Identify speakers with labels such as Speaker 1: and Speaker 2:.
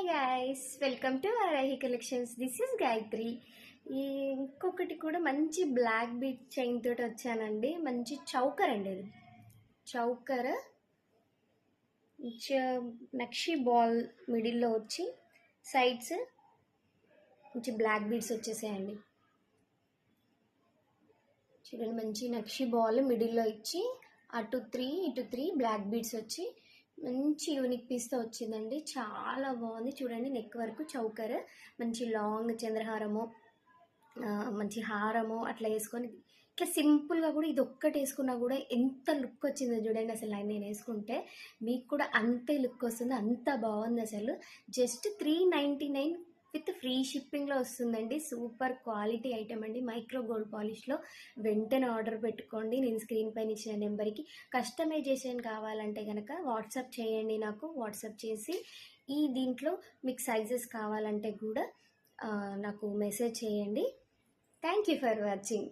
Speaker 1: Guys, welcome to Varahi collections. This is Gayatri. ఇంకొకటి కూడా మంచి బ్లాక్ బీట్ చైన్ తోటి వచ్చానండి. మంచి చౌకర్ అండి. ఇది చౌకర్ నక్షి బాల్ మిడిల్లో వచ్చి సైడ్స్ మంచి బ్లాక్ బీడ్స్ వచ్చేసాయండి. చూడండి, మంచి నక్షి బాల్ మిడిల్లో ఇచ్చి అటు 3 ఇటు 3 బ్లాక్ బీడ్స్ వచ్చి మంచి యూనిక్ పీస్తో వచ్చిందండి. చాలా బాగుంది. చూడండి, నెక్ వరకు చౌకర్, మంచి లాంగ్ చంద్రహారము, మంచి హారము అట్లా వేసుకొని ఇట్లా సింపుల్గా కూడా ఇది ఒక్కటి వేసుకున్నా కూడా ఎంత లుక్ వచ్చిందో చూడండి. అసలు నేను వేసుకుంటే మీకు కూడా అంతే లుక్ వస్తుంది. అంత బాగుంది. అసలు జస్ట్ 399 విత్ ఫ్రీ షిప్పింగ్లో వస్తుందండి. సూపర్ క్వాలిటీ ఐటమ్ అండి. మైక్రో గోల్డ్ పాలిష్లో వెంటనే ఆర్డర్ పెట్టుకోండి. నేను స్క్రీన్ పైన ఇచ్చిన నెంబర్కి కస్టమైజేషన్ కావాలంటే కనుక వాట్సాప్ చేయండి. నాకు వాట్సాప్ చేసి దీంట్లో మీకు సైజెస్ కావాలంటే కూడా నాకు మెసేజ్ చేయండి. Thank you for watching.